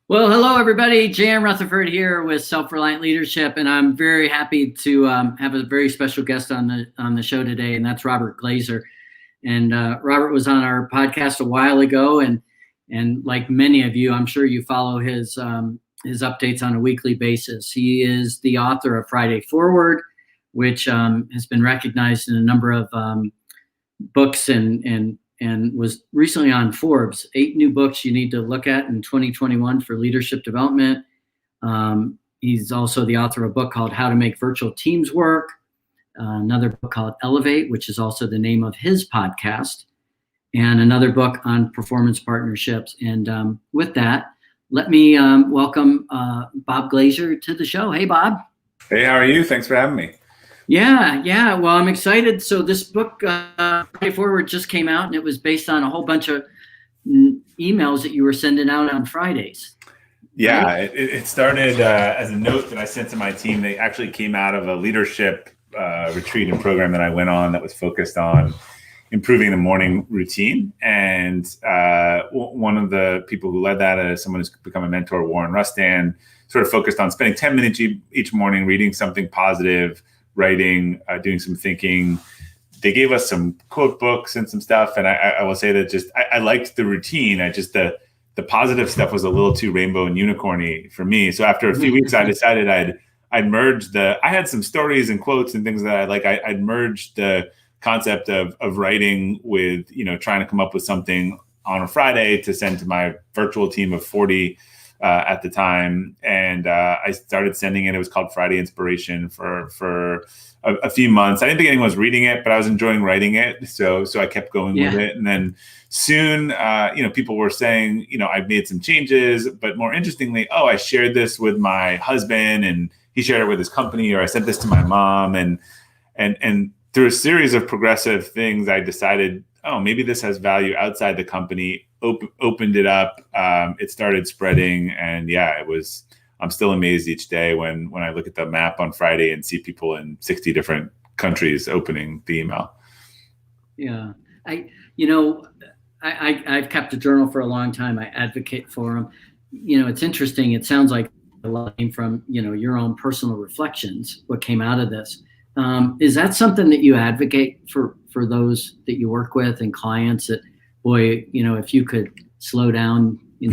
Well, hello, everybody. Jan Rutherford here with Self-Reliant Leadership, and I'm very happy to have a very special guest on the show today, and that's Robert Glazer. And Robert was on our podcast a while ago, and like many of you, I'm sure you follow his updates on a weekly basis. He is the author of Friday Forward, which has been recognized in a number of books and was recently on Forbes. 8 new books you need to look at in 2021 for leadership development. He's also the author of a book called How to Make Virtual Teams Work, another book called Elevate, which is also the name of his podcast, and another book on performance partnerships. And with that, let me welcome Bob Glazer to the show. Hey, Bob. Hey, how are you? Thanks for having me. Yeah. Well, I'm excited. So this book, Friday Forward, just came out, and it was based on a whole bunch of emails that you were sending out on Fridays. Yeah, right? It started as a note that I sent to my team. They actually came out of a leadership retreat and program that I went on that was focused on improving the morning routine. And one of the people who led that is someone who's become a mentor, Warren Rustan, sort of focused on spending 10 minutes each morning reading something positive, writing, doing some thinking. They gave us some quote books and some stuff. And I will say that I liked the routine. The positive stuff was a little too rainbow and unicorny for me. So after a few weeks, I decided I'd merge I had some stories and quotes and things that I like. I'd merged the concept of writing with, trying to come up with something on a Friday to send to my virtual team of 40 at the time. And I started sending it. It was called Friday Inspiration for a few months. I didn't think anyone was reading it, but I was enjoying writing it. So I kept going with it. And then soon, people were saying, I've made some changes, but more interestingly, I shared this with my husband and he shared it with his company, or I sent this to my mom. And through a series of progressive things, I decided, maybe this has value outside the company. Opened it up. It started spreading, and I'm still amazed each day when I look at the map on Friday and see people in 60 different countries opening the email. Yeah, I've kept a journal for a long time. I advocate for them. It's interesting. It sounds like a lot came from your own personal reflections. What came out of this. Is that something that you advocate for those that you work with and clients that, boy, if you could slow down, you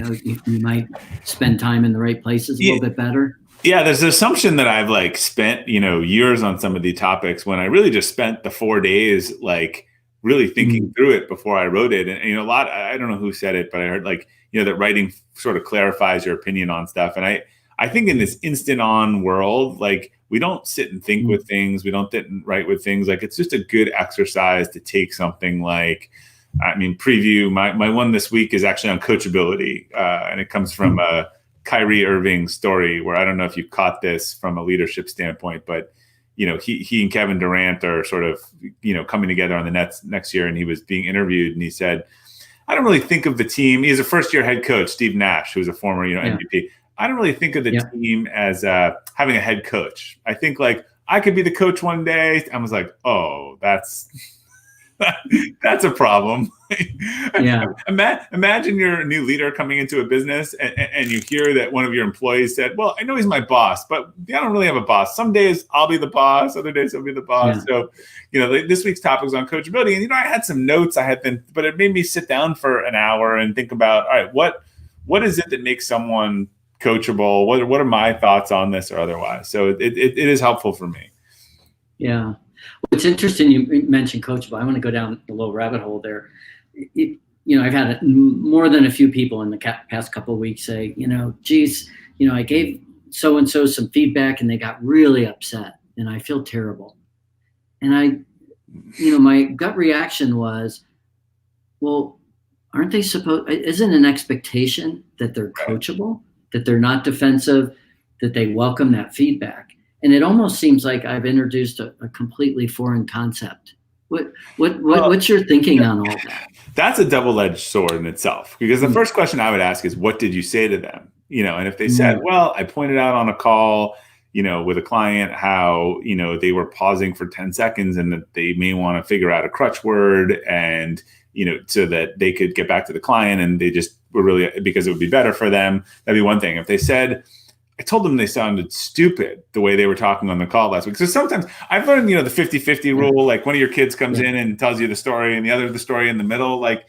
might spend time in the right places a little bit better? Yeah, there's an assumption that I've spent, years on some of the topics when I really just spent the 4 days, really thinking through it before I wrote it. And, I don't know who said it, but I heard that writing sort of clarifies your opinion on stuff. And I think in this instant on world, we don't sit and think with things. We don't sit and write with things. It's just a good exercise to take something preview. My one this week is actually on coachability. And it comes from a Kyrie Irving story where I don't know if you caught this from a leadership standpoint, but, he and Kevin Durant are sort of, coming together on the Nets next year. And he was being interviewed and he said, I don't really think of the team. He's a first-year head coach, Steve Nash, who's a former, MVP. I don't really think of the team as having a head coach. I think I could be the coach one day. I was like, oh, that's a problem. Imagine you're a new leader coming into a business and you hear that one of your employees said, well, I know he's my boss, but I don't really have a boss. Some days I'll be the boss. Other days I'll be the boss. So, this week's topic was on coachability. And, I had some notes but it made me sit down for an hour and think about, all right, what is it that makes someone coachable? What are my thoughts on this or otherwise? So it is helpful for me. Yeah. Well, it's interesting you mentioned coachable. I want to go down a little rabbit hole there. I've had more than a few people in the past couple of weeks say, geez, I gave so-and-so some feedback and they got really upset and I feel terrible. And my gut reaction was, well, aren't they isn't an expectation that they're coachable, that they're not defensive, that they welcome that feedback? And it almost seems like I've introduced a completely foreign concept. What's your thinking on all that? That's a double-edged sword in itself, because the first question I would ask is, what did you say to them? And if they said, well, I pointed out on a call, with a client, how, they were pausing for 10 seconds and that they may want to figure out a crutch word and, so that they could get back to the client, and they just were really, because it would be better for them. That'd be one thing. If they said, I told them they sounded stupid the way they were talking on the call last week. So sometimes I've learned, the 50-50 rule, like one of your kids comes in and tells you the story and the other the story in the middle, like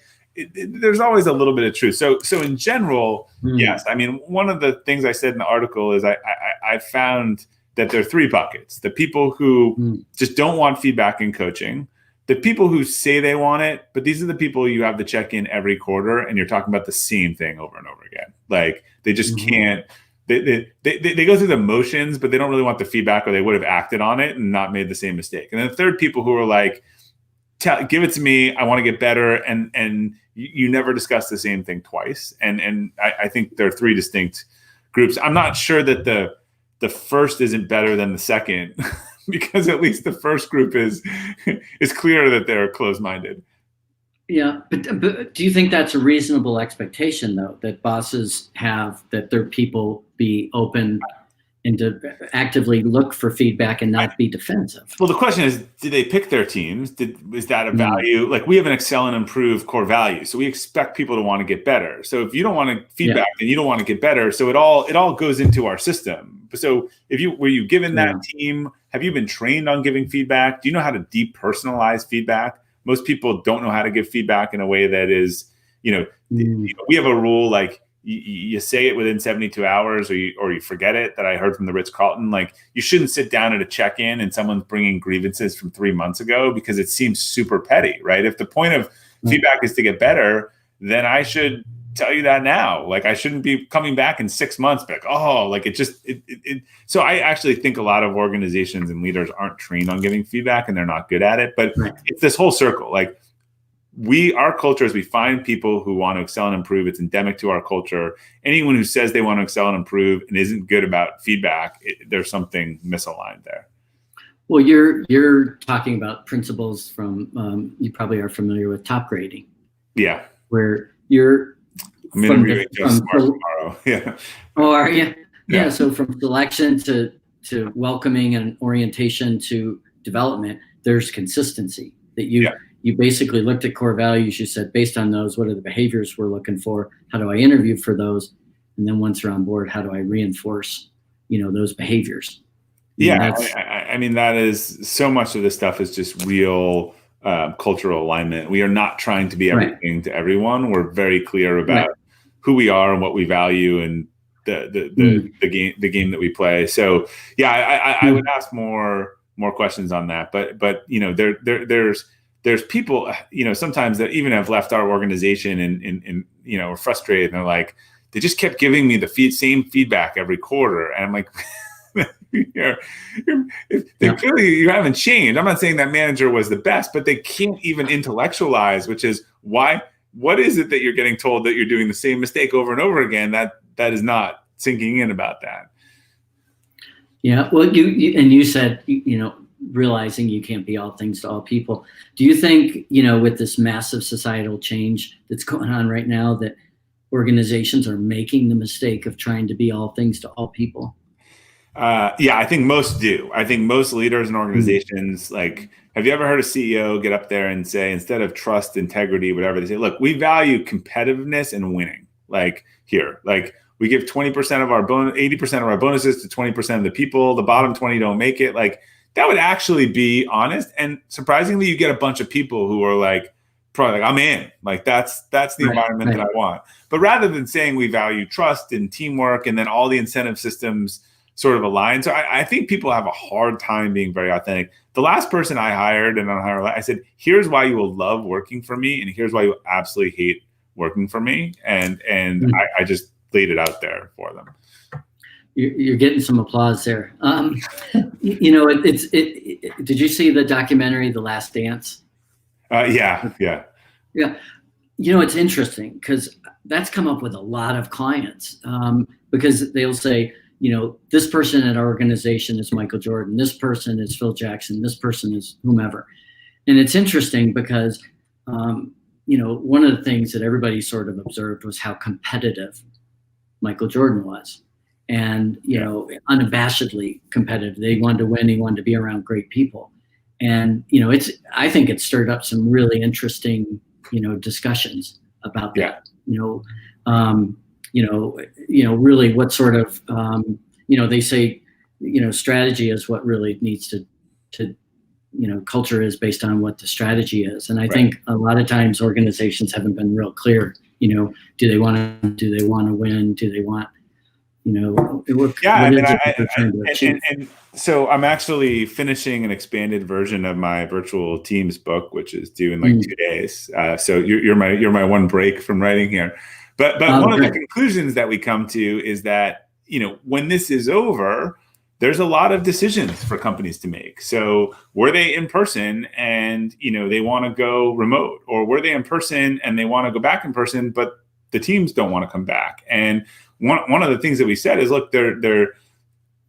there's always a little bit of truth. So in general, yes. I mean, one of the things I said in the article is I found that there are three buckets: the people who just don't want feedback in coaching, the people who say they want it, but these are the people you have to check in every quarter and you're talking about the same thing over and over again. Like they just can't, they go through the motions, but they don't really want the feedback, or they would have acted on it and not made the same mistake. And then the third, people who are like, give it to me, I want to get better. And you never discuss the same thing twice. And I think there are three distinct groups. I'm not sure that the first isn't better than the second, because at least the first group is clear that they're closed-minded. Yeah, but do you think that's a reasonable expectation, though, that bosses have, that their people be open and to actively look for feedback and not be defensive? Well, the question is, did they pick their teams? Is that a value? Like, we have an excel and improve core value, so we expect people to want to get better. So if you don't want to feedback, then you don't want to get better. So it all goes into our system. So were you given that team? Have you been trained on giving feedback? Do you know how to depersonalize feedback? Most people don't know how to give feedback in a way that is, we have a rule, like you say it within 72 hours or you forget it, that I heard from the Ritz-Carlton. Like, you shouldn't sit down at a check-in and someone's bringing grievances from 3 months ago, because it seems super petty, right? If the point of feedback is to get better, then I should tell you that now. Like, I shouldn't be coming back in 6 months, but so I actually think a lot of organizations and leaders aren't trained on giving feedback, and they're not good at it. But it's this whole circle. Like, our culture is, we find people who want to excel and improve. It's endemic to our culture. Anyone who says they want to excel and improve and isn't good about feedback, there's something misaligned there. Well, you're talking about principles from, you probably are familiar with top grading. Yeah. Where I'm interviewing Joe Smart tomorrow. Yeah. Oh, are you? Yeah. So from selection to welcoming and orientation to development, there's consistency that you basically looked at core values. You said, based on those, what are the behaviors we're looking for? How do I interview for those? And then once they're on board, how do I reinforce, those behaviors? I mean, that is, so much of this stuff is just real cultural alignment. We are not trying to be everything to everyone. We're very clear about who we are and what we value, and the game that we play. So I would ask more questions on that. But there's people, sometimes that even have left our organization and are frustrated, and they're like, they just kept giving me the same feedback every quarter, and I'm like, clearly you haven't changed. I'm not saying that manager was the best, but they can't even intellectualize, which is why. What is it that you're getting told that you're doing the same mistake over and over again? That is not sinking in about that. Yeah. Well, you said, realizing you can't be all things to all people. Do you think, with this massive societal change that's going on right now, that organizations are making the mistake of trying to be all things to all people? I think most do. I think most leaders and organizations, like, have you ever heard a CEO get up there and say, instead of trust, integrity, whatever, they say, look, we value competitiveness and winning. Like, here, like, we give 20% of our 80% of our bonuses to 20% of the people. The bottom 20 don't make it. Like, that would actually be honest. And surprisingly, you get a bunch of people who are like, probably like, I'm in. Like, that's the environment that I want. But rather than saying we value trust and teamwork, and then all the incentive systems sort of align. So I think people have a hard time being very authentic. The last person I hired, and I said, here's why you will love working for me, and here's why you absolutely hate working for me. And I just laid it out there for them. You're getting some applause there. Did you see the documentary, The Last Dance? Yeah. It's interesting because that's come up with a lot of clients, because they'll say, this person at our organization is Michael Jordan, this person is Phil Jackson, this person is whomever. And it's interesting because, one of the things that everybody sort of observed was how competitive Michael Jordan was. and, unabashedly competitive. They wanted to win. They wanted to be around great people. And, I think it stirred up some really interesting, discussions about that, really what sort of, they say, strategy is what really needs to, culture is based on what the strategy is. And I think a lot of times organizations haven't been real clear, do they want to win? Do they want, and so I'm actually finishing an expanded version of my virtual teams book, which is due in like 2 days. So you're my one break from writing here. But one of the conclusions that we come to is that, when this is over, there's a lot of decisions for companies to make. So were they in person and, they want to go remote, or were they in person and they want to go back in person, but the teams don't want to come back? And one of the things that we said is, look, there's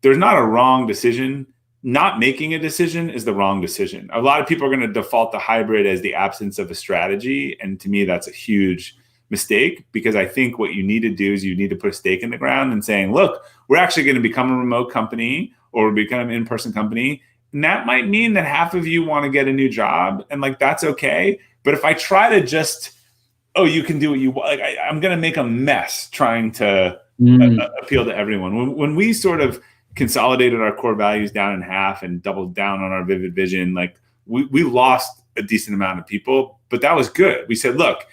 not a wrong decision. Not making a decision is the wrong decision. A lot of people are going to default to hybrid as the absence of a strategy. And to me, that's a huge mistake, because I think what you need to do is you need to put a stake in the ground and saying, look, we're actually going to become a remote company, or become an in-person company. And that might mean that half of you want to get a new job, and like, that's okay. But if I try to just, you can do what you want, like, I'm going to make a mess trying to appeal to everyone. When we sort of consolidated our core values down in half and doubled down on our vivid vision, like we lost a decent amount of people, but that was good. We said, look,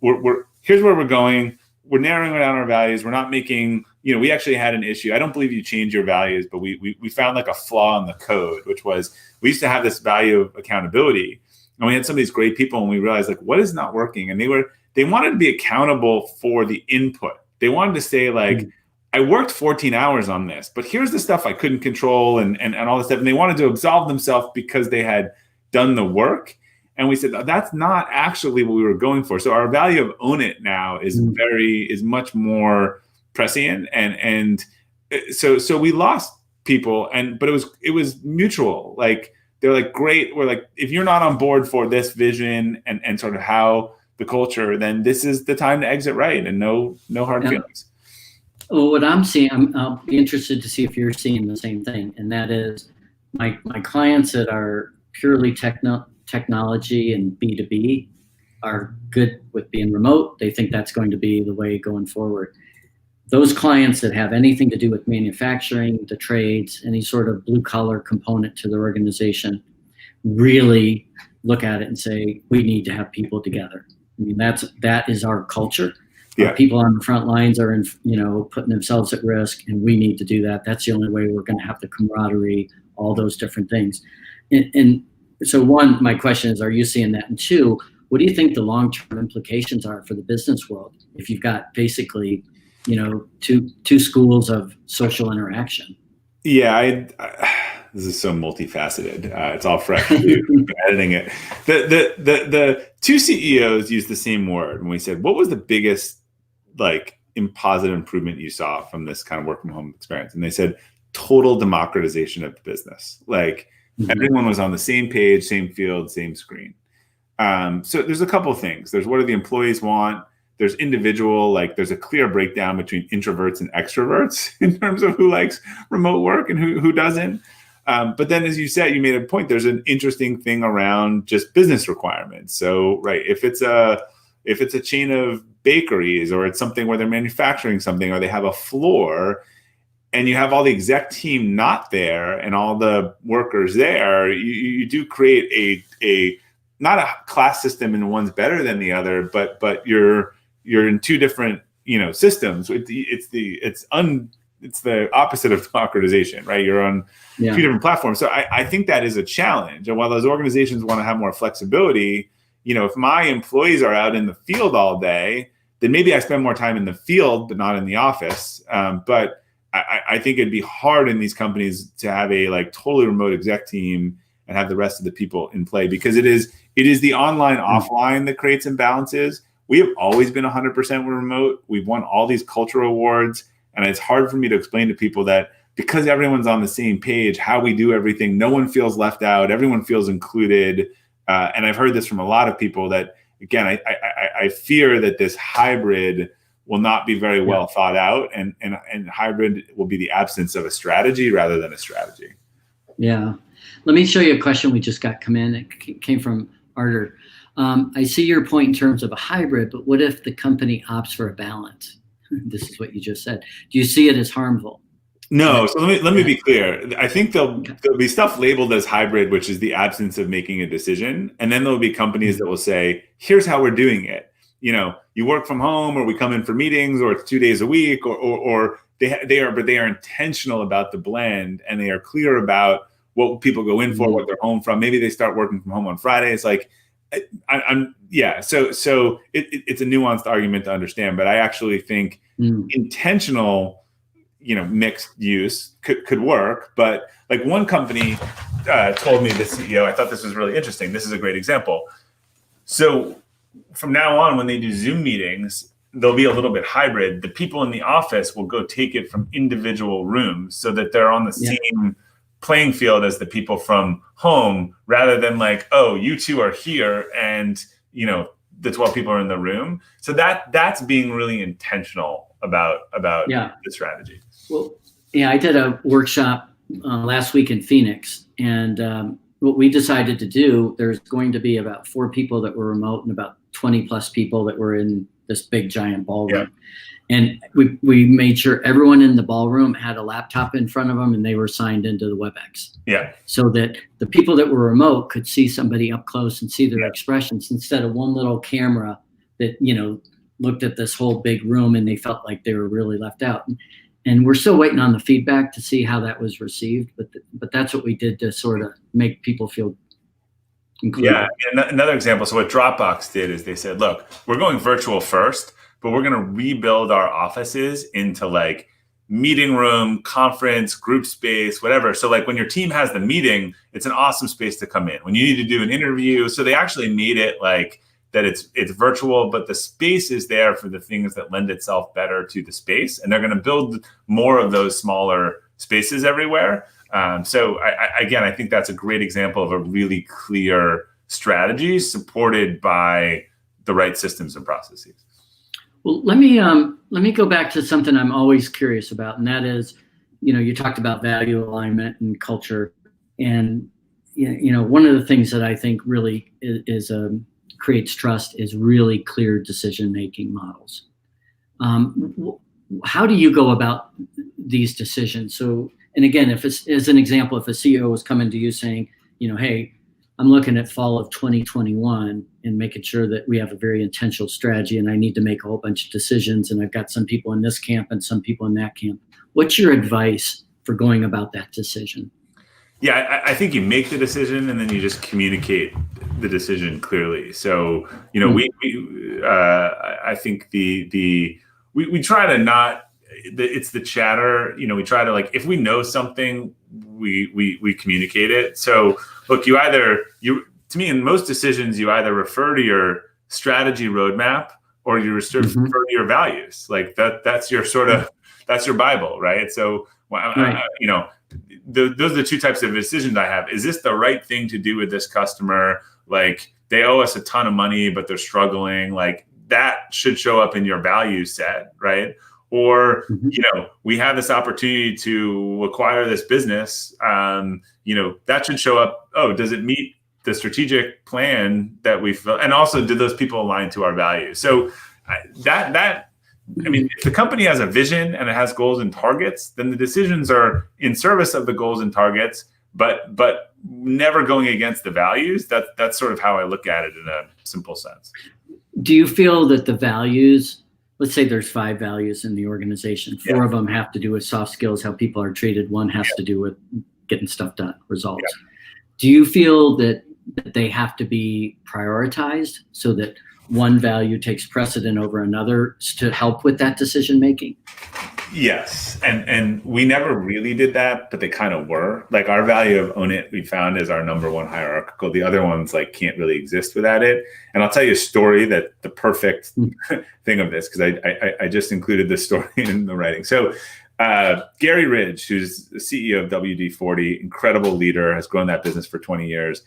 we're here's where we're going. We're narrowing down our values. We're not making, we actually had an issue. I don't believe you change your values, but we found like a flaw in the code, which was, we used to have this value of accountability, and we had some of these great people, and we realized, like, what is not working? And they wanted to be accountable for the input. They wanted to say, like, I worked 14 hours on this, but here's the stuff I couldn't control, and all this stuff. And they wanted to absolve themselves because they had done the work. And we said, that's not actually what we were going for. So our value of own it now is much more prescient. And so we lost people, but it was mutual. Like, they're like, great. We're like, if you're not on board for this vision and sort of how the culture, then this is the time to exit, right? And no hard feelings. Well, what I'm seeing, I'll be interested to see if you're seeing the same thing. And that is my clients that are purely technology and B2B are good with being remote. They think that's going to be the way going forward. Those clients that have anything to do with manufacturing, the trades, any sort of blue collar component to their organization, really look at it and say, we need to have people together. I mean, that is our culture. Yeah. People on the front lines are putting themselves at risk, and we need to do that. That's the only way we're going to have the camaraderie, all those different things. And so one, my question is, are you seeing that? And two, what do you think the long-term implications are for the business world if you've got basically, two schools of social interaction? Yeah, this is so multifaceted. It's all fresh. Editing it. The two CEOs used the same word when we said, what was the biggest positive improvement you saw from this kind of work from home experience? And they said, total democratization of the business. Everyone was on the same page, same field, same screen. So there's a couple of things. There's what do the employees want? There's individual, there's a clear breakdown between introverts and extroverts in terms of who likes remote work and who doesn't. But then, as you said, you made a point, there's an interesting thing around just business requirements. So, right, if it's a chain of bakeries, or it's something where they're manufacturing something, or they have a floor, and you have all the exec team not there and all the workers there, you do create a not a class system, and one's better than the other, but you're in two different systems. It's the opposite of democratization, right? You're on two different platforms. So I think that is a challenge. And while those organizations want to have more flexibility, if my employees are out in the field all day, then maybe I spend more time in the field, but not in the office. But I think it'd be hard in these companies to have a totally remote exec team and have the rest of the people in play, because it is the online offline that creates imbalances. We have always been 100% remote. We've won all these cultural awards. And it's hard for me to explain to people that because everyone's on the same page, how we do everything, no one feels left out, everyone feels included. And I've heard this from a lot of people that, again, I fear that this hybrid will not be very well thought out, and hybrid will be the absence of a strategy rather than a strategy. Yeah. Let me show you a question we just got come in. It came from Arter. I see your point in terms of a hybrid, but what if the company opts for a balance? This is what you just said. Do you see it as harmful? No. So let me be clear. I think there'll be stuff labeled as hybrid, which is the absence of making a decision. And then there'll be companies that will say, here's how we're doing it. You work from home, or we come in for meetings, or it's 2 days a week, or they are intentional about the blend, and they are clear about what people go in for, what they're home from. Maybe they start working from home on Friday. It's like, So it's a nuanced argument to understand, but I actually think intentional, mixed use could work. But like one company told me, the CEO, I thought this was really interesting. This is a great example. So from now on, when they do Zoom meetings, they'll be a little bit hybrid. The people in the office will go take it from individual rooms so that they're on the same playing field as the people from home, rather than like, oh, you two are here and the 12 people are in the room. So that's being really intentional about the strategy. Well, I did a workshop last week in Phoenix, and what we decided to do, there's going to be about 4 people that were remote and about 20 plus people that were in this big giant ballroom. And we made sure everyone in the ballroom had a laptop in front of them, and they were signed into the WebEx. So that the people that were remote could see somebody up close and see their expressions, instead of one little camera that, looked at this whole big room and they felt like they were really left out. And we're still waiting on the feedback to see how that was received. But that's what we did to sort of make people feel included. Yeah. And another example. So what Dropbox did is they said, look, we're going virtual first, but we're going to rebuild our offices into like meeting room, conference, group space, whatever. So like when your team has the meeting, it's an awesome space to come in. When you need to do an interview, so they actually made it like that it's virtual, but the space is there for the things that lend itself better to the space. And they're going to build more of those smaller spaces everywhere. So I think that's a great example of a really clear strategy supported by the right systems and processes. Well, let me go back to something I'm always curious about, and that is, you talked about value alignment and culture, and one of the things that I think really is creates trust is really clear decision-making models. How do you go about these decisions? So, and again, if it's, as an example, if a CEO was coming to you saying, hey, I'm looking at fall of 2021 and making sure that we have a very intentional strategy, and I need to make a whole bunch of decisions, and I've got some people in this camp and some people in that camp. What's your advice for going about that decision? Yeah, I think you make the decision and then you just communicate the decision clearly. So, I think we try to not, it's the chatter, we try to, like, if we know something, we communicate it. So look, to me, in most decisions, you either refer to your strategy roadmap or you refer to your values. Like that's your that's your Bible, right? So, those are the 2 types of decisions I have. Is this the right thing to do with this customer? Like, they owe us a ton of money, but they're struggling. Like, that should show up in your value set, right? Or, we have this opportunity to acquire this business. That should show up. Oh, does it meet the strategic plan that we've, and also do those people align to our values? So if the company has a vision and it has goals and targets, then the decisions are in service of the goals and targets, but never going against the values. That's sort of how I look at it in a simple sense. Do you feel that the values, let's say there's 5 values in the organization, 4 of them have to do with soft skills, how people are treated, 1 has to do with getting stuff done, results. Do you feel that they have to be prioritized so that one value takes precedent over another to help with that decision making? Yes. And we never really did that, but they kind of were. Like, our value of own it, we found, is our number 1 hierarchical. The other ones can't really exist without it. And I'll tell you a story, that the perfect thing of this, because I just included this story in the writing. So Gary Ridge, who's the CEO of WD-40, incredible leader, has grown that business for 20 years.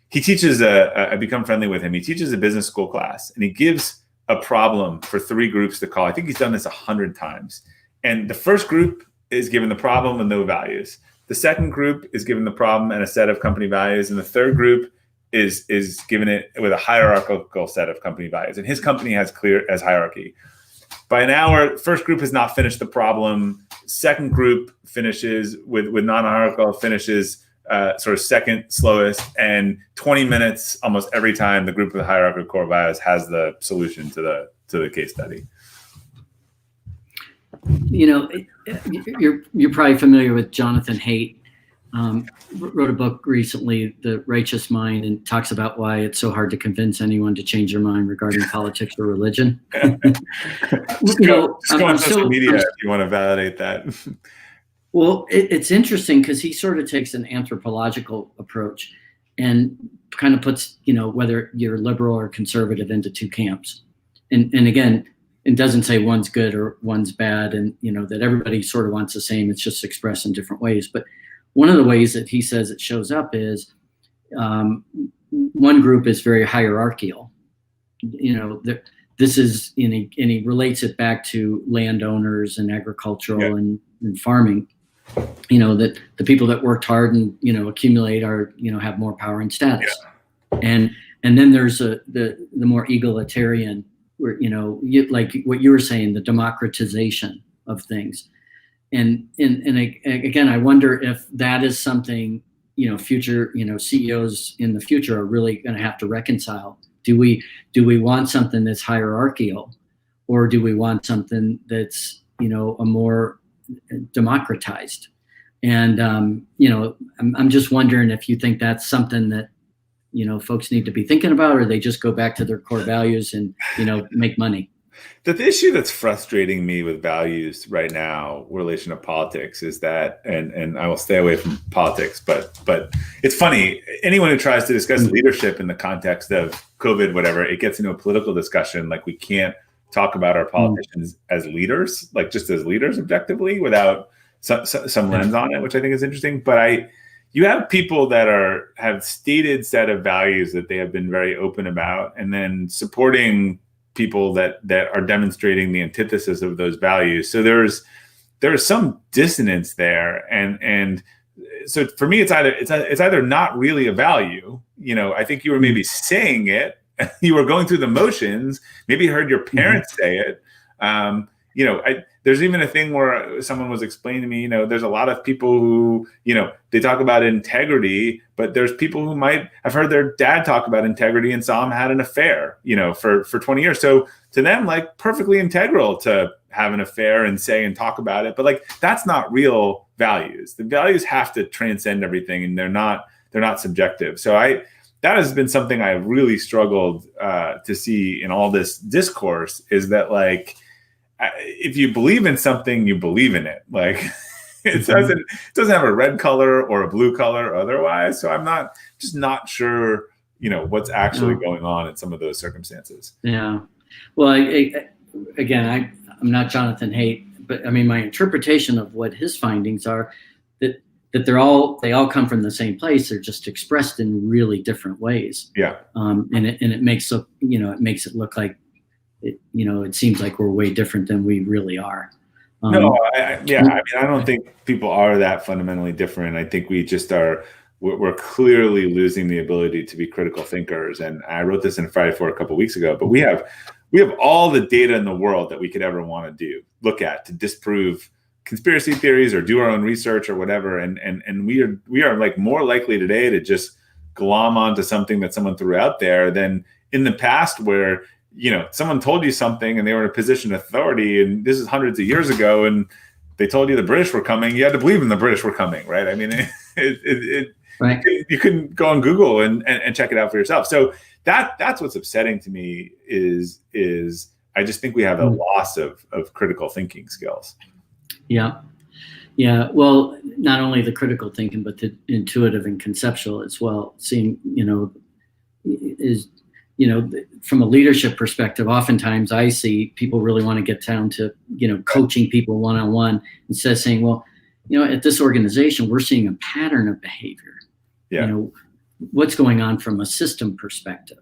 He teaches I've become friendly with him. He teaches a business school class, and he gives a problem for 3 groups to call. I think he's done this 100 times. And the first group is given the problem with no values. The second group is given the problem and a set of company values. And the third group is given it with a hierarchical set of company values. And his company has hierarchy. By an hour, first group has not finished the problem. Second group finishes with non-hierarchical, finishes sort of second slowest, and 20 minutes almost every time the group with hierarchical core values has the solution to the case study. You know, you're probably familiar with Jonathan Haidt. Wrote a book recently, The Righteous Mind, and talks about why it's so hard to convince anyone to change their mind regarding politics or religion. Just go on social media if you want to validate that. Well, it's interesting because he sort of takes an anthropological approach and kind of puts, whether you're liberal or conservative into 2 camps. And again, it doesn't say one's good or one's bad, and that everybody sort of wants the same. It's just expressed in different ways. But one of the ways that he says it shows up is one group is very hierarchical. This is, and he relates it back to landowners and agricultural and farming. That the people that worked hard and accumulate are have more power and status. Yeah. And then there's the more egalitarian, where like what you were saying, the democratization of things. And again, I wonder if that is something future CEOs in the future are really going to have to reconcile. Do we want something that's hierarchical, or do we want something that's a more democratized? And I'm just wondering if you think that's something that folks need to be thinking about, or they just go back to their core values and make money. The issue that's frustrating me with values right now, relation to politics, is that, and I will stay away from politics, but it's funny. Anyone who tries to discuss leadership in the context of COVID, whatever, it gets into a political discussion. Like, we can't talk about our politicians as leaders, like just as leaders objectively, without some lens on it, which I think is interesting. But you have people that have stated set of values that they have been very open about, and then supporting people that are demonstrating the antithesis of those values. So there's some dissonance there, and so for me, it's either not really a value. I think you were maybe saying it, you were going through the motions, maybe heard your parents say it. There's even a thing where someone was explaining to me, there's a lot of people who, they talk about integrity, but there's people who might have heard their dad talk about integrity and saw him had an affair, for 20 years. So to them, like, perfectly integral to have an affair and say and talk about it. But like, that's not real values. The values have to transcend everything, and they're not subjective. So that has been something I've really struggled to see in all this discourse, is that, like, if you believe in something, you believe in it. Like, it doesn't have a red color or a blue color or otherwise. So I'm not sure, what's actually going on in some of those circumstances. Yeah. Well, I'm not Jonathan Haidt, but I mean, my interpretation of what his findings are that they all come from the same place. They're just expressed in really different ways. Yeah. And it makes it look like, it seems like we're way different than we really are. I don't think people are that fundamentally different. I think we just we're clearly losing the ability to be critical thinkers. And I wrote this in Friday 4 a couple of weeks ago, but we have all the data in the world that we could ever want to look at to disprove conspiracy theories or do our own research or whatever. And we are like more likely today to just glom onto something that someone threw out there than in the past, where someone told you something and they were in a position of authority, and this is hundreds of years ago, and they told you the British were coming. You had to believe in the British were coming, right? I mean, right. You couldn't go on Google and check it out for yourself. So that's what's upsetting to me is I just think we have a loss of critical thinking skills. Yeah. Yeah. Well, not only the critical thinking, but the intuitive and conceptual as well. Seeing, from a leadership perspective, oftentimes I see people really want to get down to, coaching people one-on-one, instead of saying, well, at this organization, we're seeing a pattern of behavior. Yeah. What's going on from a system perspective?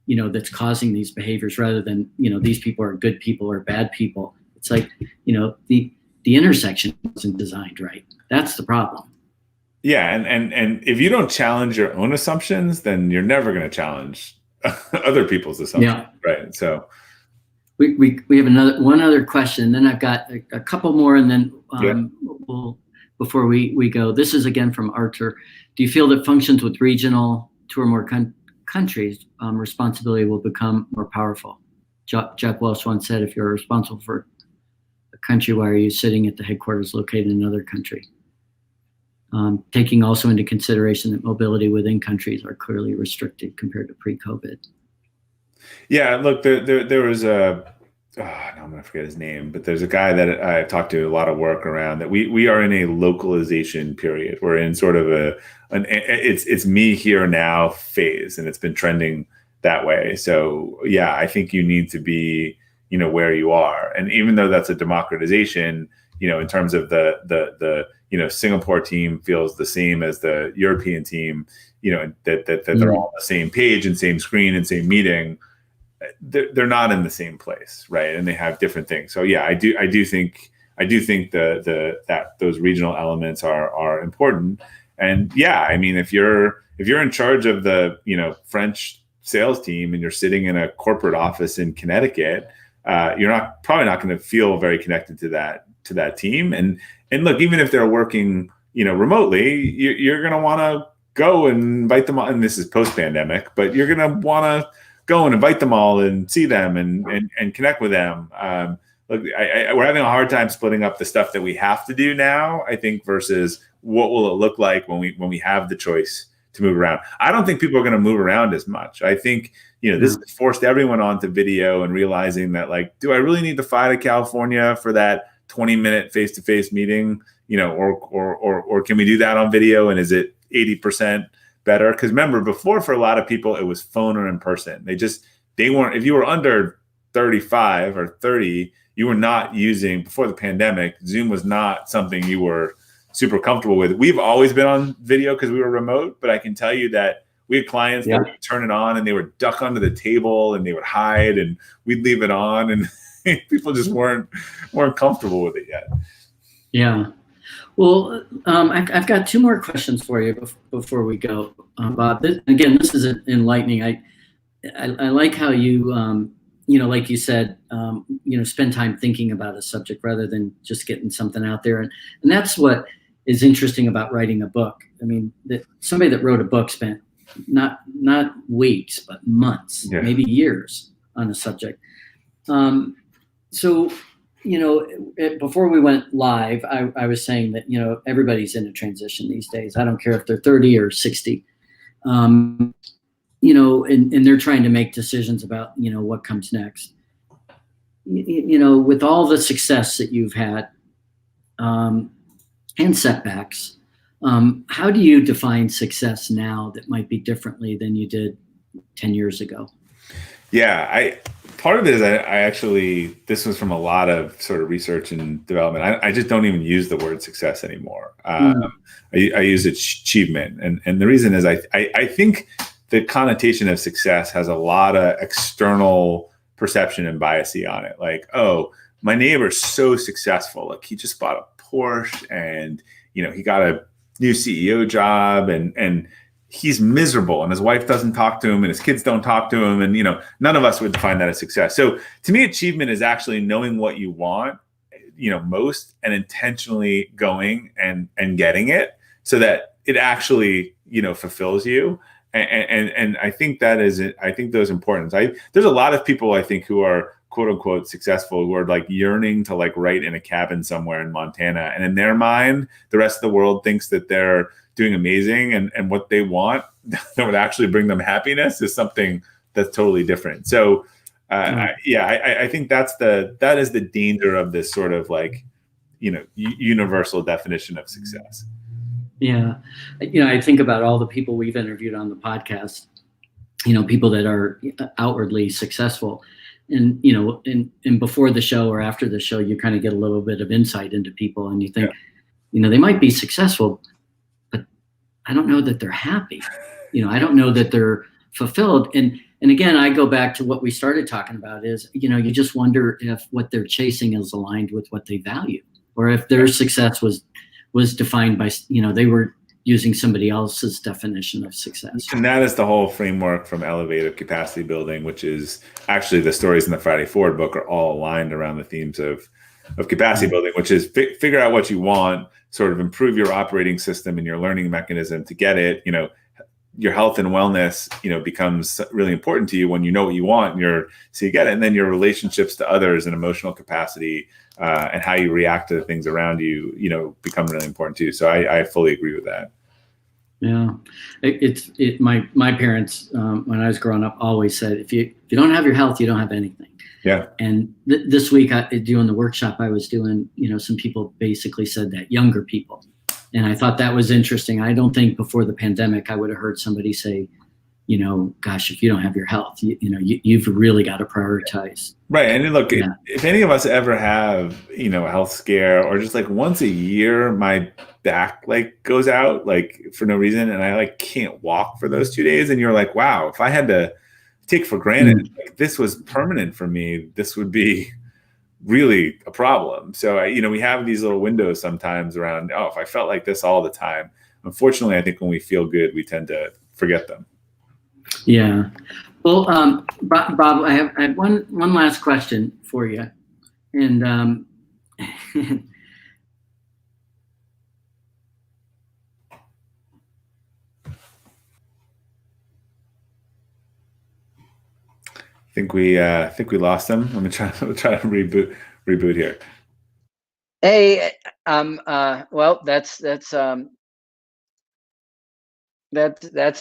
that's causing these behaviors, rather than, these people are good people or bad people. It's like, the intersection wasn't designed right. That's the problem. Yeah, and if you don't challenge your own assumptions, then you're never going to challenge other people's assumptions, right? So we have one other question. Then I've got a couple more, and then we'll, before we go. This is again from Arthur. Do you feel that functions with regional, two or more countries, responsibility will become more powerful? Jack Welch once said, if you're responsible for a country, why are you sitting at the headquarters located in another country? Taking also into consideration that mobility within countries are clearly restricted compared to pre-COVID. Yeah, look, there was now I'm going to forget his name, but there's a guy that I've talked to a lot of work around that we are in a localization period. We're in sort of it's me here now phase, and it's been trending that way. So yeah, I think you need to be, where you are. And even though that's a democratization, in terms of the Singapore team feels the same as the European team, that they're all on the same page and same screen and same meeting. They're not in the same place, right? And they have different things. So yeah, I do think that those regional elements are important. And yeah, I mean, if you're in charge of the French sales team and you're sitting in a corporate office in Connecticut, you're probably not going to feel very connected to that team. And look, even if they're working remotely, you're going to want to go and invite them on. And this is post-pandemic, but you're going to want to go and invite them all and see them and connect with them. Look, we're having a hard time splitting up the stuff that we have to do now, I think, versus what will it look like when we have the choice to move around. I don't think people are going to move around as much. I think, this has forced everyone onto video and realizing that, like, do I really need to fly to California for that 20-minute face-to-face meeting, or can we do that on video? And is it 80% better? Because remember, before, for a lot of people, it was phone or in person. They weren't, if you were under 35 or 30, you were not using, before the pandemic, Zoom was not something you were super comfortable with. We've always been on video because we were remote, but I can tell you that we had clients that would turn it on and they would duck under the table and they would hide, and we'd leave it on, and people just weren't comfortable with it yet. Yeah. Well, I've got two more questions for you before we go, Bob. This is enlightening. I like how you, like you said, spend time thinking about a subject rather than just getting something out there. And that's what is interesting about writing a book. I mean, somebody that wrote a book spent not weeks, but months, maybe years on a subject. So, before we went live, I was saying that, everybody's in a transition these days. I don't care if they're 30 or 60, and they're trying to make decisions about, what comes next. With all the success that you've had, and setbacks, how do you define success now that might be differently than you did 10 years ago? Yeah, part of it is I actually, this was from a lot of sort of research and development. I just don't even use the word success anymore. I use achievement. And the reason is I think the connotation of success has a lot of external perception and bias on it. Like, oh, my neighbor's so successful. Like, he just bought a Porsche and, he got a new CEO job and he's miserable and his wife doesn't talk to him and his kids don't talk to him. And, none of us would define that as success. So to me, achievement is actually knowing what you want, most, and intentionally going and getting it so that it actually, fulfills you. And I think that is it. I think those important. There's a lot of people I think who are quote unquote successful who are like yearning to like write in a cabin somewhere in Montana. And in their mind, the rest of the world thinks that they're doing amazing, and what they want that would actually bring them happiness is something that's totally different. So I think that is the danger of this sort of like, universal definition of success. Yeah. I think about all the people we've interviewed on the podcast, people that are outwardly successful, and, and before the show or after the show, you kind of get a little bit of insight into people, and you think, they might be successful, but I don't know that they're happy. I don't know that they're fulfilled. And And again, I go back to what we started talking about is, you just wonder if what they're chasing is aligned with what they value, or if their success was defined by, they were using somebody else's definition of success. And that is the whole framework from Elevative Capacity Building, which is actually the stories in the Friday Forward book are all aligned around the themes of capacity building, which is figure out what you want, sort of improve your operating system and your learning mechanism to get it. Your health and wellness, becomes really important to you when you know what you want, so you get it. And then your relationships to others and emotional capacity and how you react to the things around you, become really important too. So I fully agree with that. Yeah, my parents, when I was growing up, always said, if you don't have your health, you don't have anything. Yeah. And this week, doing the workshop I was doing, some people basically said that, younger people. And I thought that was interesting. I don't think before the pandemic, I would have heard somebody say, gosh, if you don't have your health, you've really got to prioritize. Right. And look, if any of us ever have, a health scare, or just like once a year, my back goes out for no reason, and I can't walk for those 2 days. And you're like, wow, if I had to take for granted this was permanent for me, this would be really a problem. So, we have these little windows sometimes around, if I felt like this all the time. Unfortunately, I think when we feel good, we tend to forget them. Yeah. Well, Bob, I have one last question for you. And I think we lost him. Let me try to reboot here. Hey, well, that's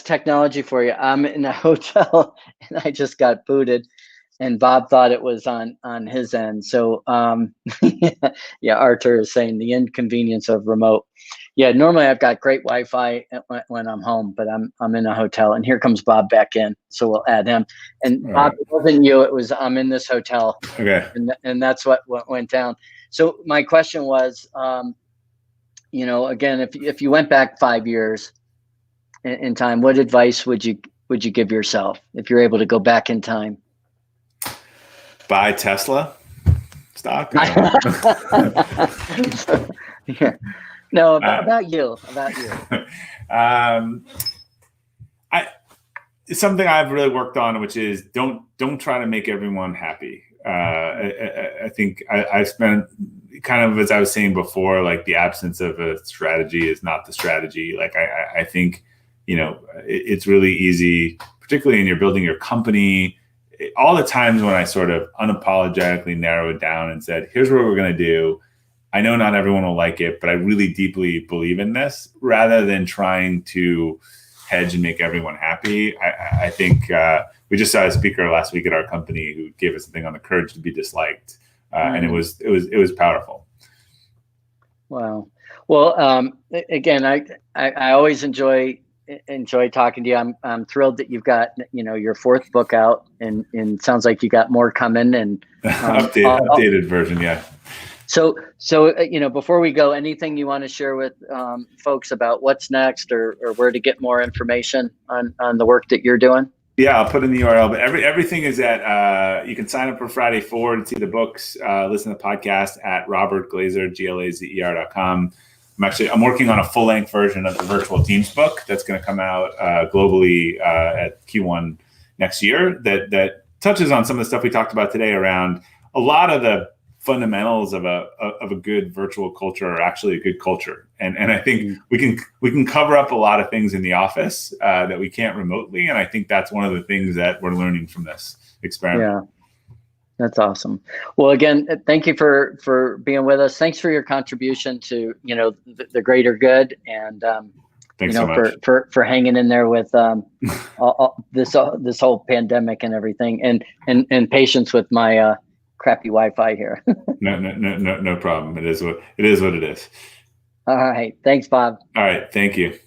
technology for you. I'm in a hotel and I just got booted, and Bob thought it was on his end. So yeah, Arthur is saying the inconvenience of remote. Yeah, normally I've got great Wi-Fi when I'm home, but I'm in a hotel, and here comes Bob back in. So we'll add him. And Bob, it wasn't you. It was I'm in this hotel. Okay. And that's what went down. So my question was, again, if you went back 5 years in time, what advice would you give yourself if you're able to go back in time? Buy Tesla stock. Yeah. No, about you. It's something I've really worked on, which is don't try to make everyone happy. I think I spent kind of, as I was saying before, the absence of a strategy is not the strategy. I think, it's really easy, particularly when you're building your company. All the times when I sort of unapologetically narrowed down and said, here's what we're going to do. I know not everyone will like it, but I really deeply believe in this, rather than trying to hedge and make everyone happy. I think we just saw a speaker last week at our company who gave us a thing on the courage to be disliked. And it was powerful. Wow. Well, again, I always enjoy talking to you. I'm thrilled that you've got, your fourth book out, and sounds like you got more coming, and updated version. Yeah. So before we go, anything you want to share with folks about what's next, or where to get more information on the work that you're doing? Yeah, I'll put in the URL, but everything is at, you can sign up for Friday Forward and see the books, listen to the podcast at robertglazer, glazer.com. I'm working on a full-length version of the Virtual Teams book that's going to come out globally at Q1 next year that touches on some of the stuff we talked about today around a lot of the fundamentals of a good virtual culture are actually a good culture. And I think we can cover up a lot of things in the office that we can't remotely. And I think that's one of the things that we're learning from this experiment. Yeah. That's awesome. Well, again, thank you for being with us. Thanks for your contribution to, the greater good, and thanks so much for hanging in there with all this whole pandemic and everything, and patience with my crappy Wi-Fi here. No problem. It is what it is. All right. Thanks, Bob. All right. Thank you.